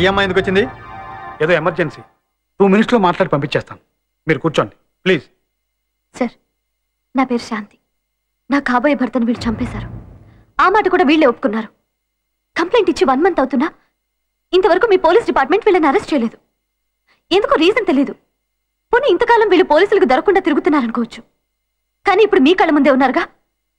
ఈ అమ్మాయి ఎందుకు వచ్చింది? ఏదో ఎమర్జెన్సీ, 2 minutesలో మాట్లాడి పంపించేస్తాను. మీరు కూర్చోండి ప్లీజ్. సార్, నా పేరు శాంతి. నా కాబోయే భర్తను వీళ్ళు చంపేశారు. ఆ మాట కూడా వీళ్ళే ఒప్పుకున్నారు. కంప్లైంట్ ఇచ్చి 1 month అవుతున్నా ఇంతవరకు మీ పోలీస్ డిపార్ట్మెంట్ వీళ్ళని అరెస్ట్ చేయలేదు. ఎందుకో రీజన్ తెలియదు. పోనీ ఇంతకాలం వీళ్ళు పోలీసులకు దొరకకుండా తిరుగుతున్నారనుకోవచ్చు. కానీ ఇప్పుడు మీ కళ్ళ ముందే ఉన్నారుగా,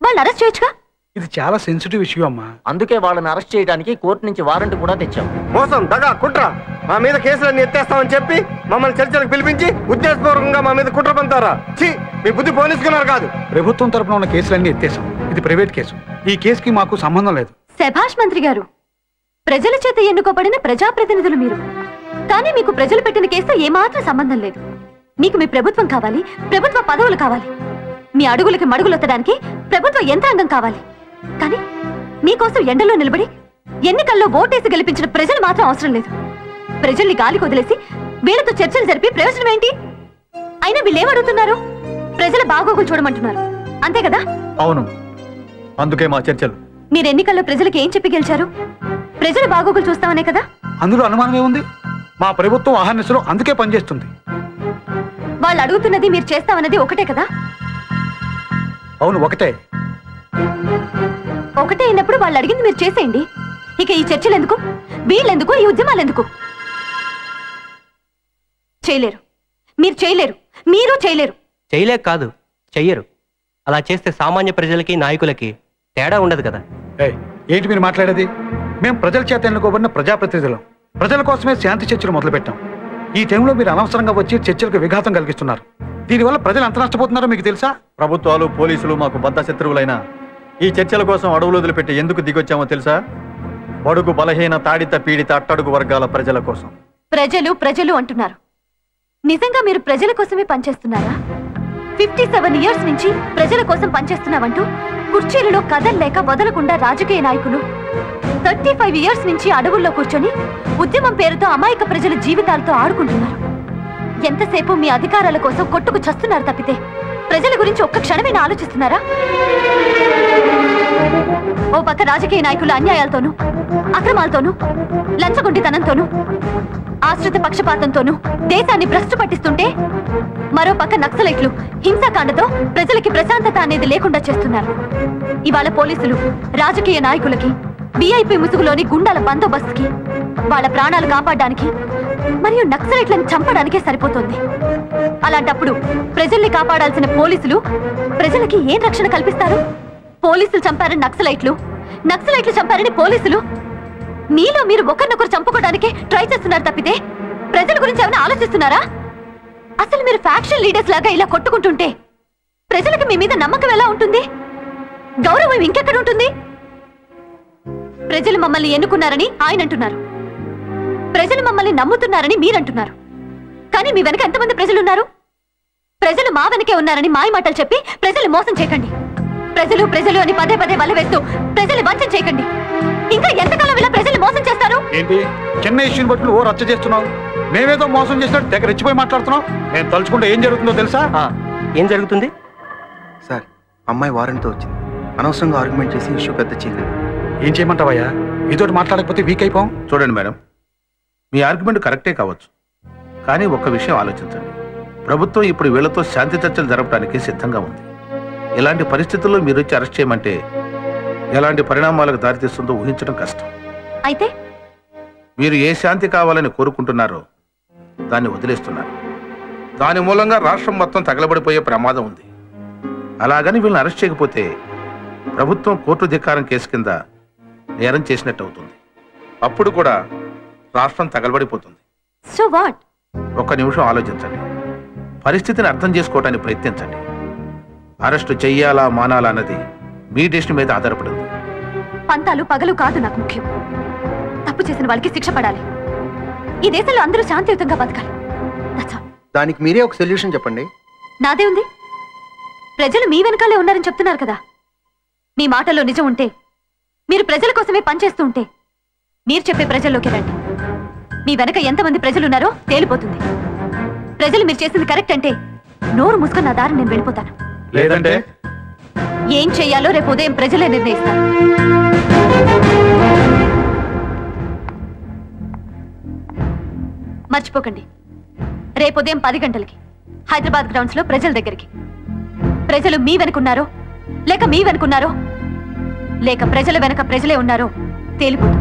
వాళ్ళు అరెస్ట్ చేయొచ్చుగా. ఇది చాలా సెన్సిటివ్ ఇష్యూ అమ్మా. అందుకే వాళ్ళని అరెస్ట్ చేయడానికి కోర్టు నుంచి వారెంట్ కూడా తెచ్చాం. మోసం, దగా, కుట్ర, మా మీద కేసులన్నీ ఎత్తేస్తామని చెప్పి మమ్మల్ని చర్చలకు పిలిపించి ఉద్దేశపూర్వకంగా మా మీద కుట్ర పంతారా? మీ బుద్ధి పోలీసుకున్నారు కాదు. ప్రభుత్వం తరపున ఉన్న కేసులన్నీ ఎత్తేసాం. ఇది ప్రైవేట్ కేసు. ఈ కేసుకి మాకు సంబంధం లేదు. శభాష్ మంత్రి గారు, ప్రజల చేత ఎన్నుకోబడిన ప్రజాప్రతినిధులు మీరు. కానీ మీకు ప్రజలు పెట్టిన కేసుతో ఏమాత్రం సంబంధం లేదు. మీకు మీ ప్రభుత్వం కావాలి, ప్రభుత్వ పదవులు కావాలి, మీ అడుగులకి మడుగులొత్తడానికి ప్రభుత్వ యంత్రాంగం కావాలి. కానీ మీకోసం ఎండలో నిలబడి ఎన్నికల్లో ఓటేసి గెలిపించిన ప్రజలు మాత్రం అవసరం లేదు. ప్రజల్ని గాలికి వదిలేసి వీళ్ళతో చర్చలు జరిపి ప్రయోజనం ఏంటి? అయినా వీళ్ళేమడుగుతున్నారు? ప్రజల బాగోగులు చూడమంటున్నారు, అంతే కదా? అవును, అందుకే మా చర్చలు. మీరు ఎన్నికల్లో ప్రజలకు ఏం చెప్పి గెలిచారు? ప్రజల బాగోగులు చూస్తామనే కదా. అందులో అనుమానమే ఉంది. మా ప్రభుత్వం అహర్నిశలో అందుకే పనిచేస్తుంది. వాళ్ళు అడుగుతున్నది మీరు చేస్తామన్నది ఒకటే కదా? అవును, ఒకటే. ఒకటే అయినప్పుడు వాళ్ళు అడిగింది మీరు చేసేయండి. ఇక ఈ చర్చలు ఎందుకు, వీళ్ళెందుకు, ఈ ఉద్యమాలు ఎందుకు? చేయలేరు, మీరు చేయలేరు, మీరు చేయలేరు. చేయలేక కాదు, చెయ్యరు. అలా చేస్తే సామాన్య ప్రజలకి నాయకులకి తేడా ఉండదు కదా. ఏంటి మీరు మాట్లాడేది? మేము ప్రజల చేత ఎన్నుకోబడిన ప్రజాప్రతినిధులం. ప్రజల కోసమే శాంతి చర్చలు మొదలుపెట్టాం. ఈ టైంలో మీరు అనవసరంగా వచ్చి చర్చలకు విఘాతం కలిగిస్తున్నారు. దీనివల్ల ప్రజలు ఎంత నష్టపోతున్నారో మీకు తెలుసా? ప్రభుత్వాలు, పోలీసులు మాకు బద్ధ శత్రువులైనా ఈ చర్చల కోసం అడవులు వదిలిపెట్టి ఎందుకు దిగొచ్చామో తెలుసా? బడుగు, బలహీన, తాడిత, పీడిత, అట్టడుగు వర్గాల ప్రజల కోసం. ప్రజలు ప్రజలు అంటున్నారు. నిజంగా మీరు ప్రజల కోసమే పనిచేస్తున్నారా? 57 years నుంచి ప్రజల కోసం పనిచేస్తున్నామంటూ కుర్చీలలో కదల్లేక వదలకుండా రాజకీయ నాయకులు 35 years నుంచి అడవుల్లో కూర్చొని ఉద్యమం పేరుతో అమాయక ప్రజల జీవితాలతో ఆడుకుంటున్నారు. ఎంతసేపు మీ అధికారాల కోసం కొట్టుకు చస్తున్నారు తప్పితే ప్రజల గురించి ఒక్క క్షణమైనా ఆలోచిస్తున్నారా? ఓ పక్క రాజకీయ నాయకుల అన్యాయాలతోనూ, అక్రమాలతోనూ, లంచగొండితనంతోనూ, ఆశ్రిత పక్షపాతంతోనూ దేశాన్ని భ్రష్టు పట్టిస్తుంటే మరో పక్క నక్సలైట్లు హింసాకాండతో ప్రజలకి ప్రశాంతత అనేది లేకుండా చేస్తున్నారు. ఇవాళ పోలీసులు రాజకీయ నాయకులకి, విఐపి ముసుగులోని గుండాల బందోబస్తుకి, వాళ్ళ ప్రాణాలు కాపాడడానికి మరియు నక్సలైట్లను చంపడానికే సరిపోతుంది. అలాంటప్పుడు ప్రజల్ని కాపాడాల్సిన పోలీసులు ప్రజలకి ఏం రక్షణ కల్పిస్తారు? పోలీసులు చంపారని నక్సలైట్లు, నక్సలైట్లు చంపారని పోలీసులు, మీలో మీరు ఒకరినొకరు చంపుకోవడానికే ట్రై చేస్తున్నారు తప్పితే ప్రజల గురించి ఏమైనా ఆలోచిస్తున్నారా? అసలు మీరు ఫ్యాక్షన్ లీడర్స్ లాగా ఇలా కొట్టుకుంటుంటే ప్రజలకు మీ మీద నమ్మకం ఎలా ఉంటుంది? గౌరవం ఇంకెక్కడ ఉంటుంది? ప్రజలు మమ్మల్ని ఎన్నుకున్నారని ఆయన అంటున్నారు, ప్రజలు మమ్మల్ని నమ్ముతున్నారని మీరంటున్నారు. కానీ మీ వెనక ఎంతమంది ప్రజలున్నారు? ప్రజలు మా వెనకే ఉన్నారని మాయ మాటలు చెప్పి ప్రజలు మోసం చేయకండి. ప్రజలు ప్రజలు అని పదే పదే వల్ల వేస్తూ ప్రజలు వంచన చేయకండి. ఇంకా ఎంతకాలం ఇలా ప్రజలు మోసం చేస్తారు? ఏంటి చిన్న ఇష్యూని బట్టి ఓ రచ్చ చేస్తున్నావు? మేమేదో మోసం చేసినట్టు దగ్గర రెచ్చిపోయి మాట్లాడుతున్నావు. నేను తలుచుకుంటే ఏం జరుగుతుందో తెలుసా? ఏం జరుగుతుంది సార్? అమ్మాయి వారెంట్తో వచ్చింది. అనవసరంగా ఆర్గ్యుమెంట్ చేసి ఇష్యూ పెద్ద చేయలేదు. ఏం చేయమంటావయ్యా? ఇదోటి మాట్లాడకపోతే వీక్ అయిపోం. చూడండి మేడం, మీ ఆర్గ్యుమెంట్ కరెక్టే కావచ్చు, కానీ ఒక్క విషయం ఆలోచించండి. ప్రభుత్వం ఇప్పుడు వీళ్లతో శాంతి చర్చలు జరపడానికి సిద్ధంగా ఉంది. ఇలాంటి పరిస్థితుల్లో మీరు వచ్చి అరెస్ట్ చేయమంటే ఎలాంటి పరిణామాలకు దారితీస్తుందో ఊహించడం కష్టం. అయితే మీరు ఏ శాంతి కావాలని కోరుకుంటున్నారో దాన్ని వదిలేస్తున్నారు. దాని మూలంగా రాష్ట్రం మొత్తం తగలబడిపోయే ప్రమాదం ఉంది. అలాగని వీళ్ళని అరెస్ట్ చేయకపోతే ప్రభుత్వం కోర్టు ధిక్కారం కేసు కింద నేరం చేసినట్టు అవుతుంది. అప్పుడు కూడా రాష్ట్రం తగలబడిపోతుంది. So what? ఒక్క నిమిషం ఆలోచించండి. పరిస్థితిని అర్థం చేసుకోవడానికి ప్రయత్నించండి. అరెస్టు చెయ్యాలా మానాలా అన్నది మీ డెసిషన్ మీద ఆధారపడింది. పంతాలు పగలు కాదు నాకు ముఖ్యం. తప్పు చేసిన వాళ్ళకి శిక్ష పడాలి. ఈ దేశంలో అందరూ శాంతియుతంగా బతకాలి. దానికి మీరే ఒక సొల్యూషన్ చెప్పండి. నాదే ఉంది. ప్రజలు మీ వెనకాలే ఉన్నారని చెప్తున్నారు కదా. మీ మాటల్లో నిజం ఉంటే, మీరు ప్రజల కోసమే పనిచేస్తూ ఉంటే మీరు చెప్పే ప్రజల్లోకి రండి. మీ వెనక ఎంతమంది ప్రజలున్నారో తేలిపోతుంది. ప్రజలు మీరు చేసింది కరెక్ట్ అంటే నోరు మూసుకొని నా దారి నేను వెళ్ళిపోతాను. లేదంటే ఏం చెయ్యాలో రేపు ఉదయం ప్రజలే నిర్ణయిస్తారు. మర్చిపోకండి. రేపు ఉదయం 10 గంటలకి హైదరాబాద్ గ్రౌండ్స్ లో ప్రజల దగ్గరికి. ప్రజలు మీ వెనుకున్నారో లేక మీ వెనుకున్నారో లేక ప్రజల వెనక ప్రజలే ఉన్నారో తేలిపోతుంది.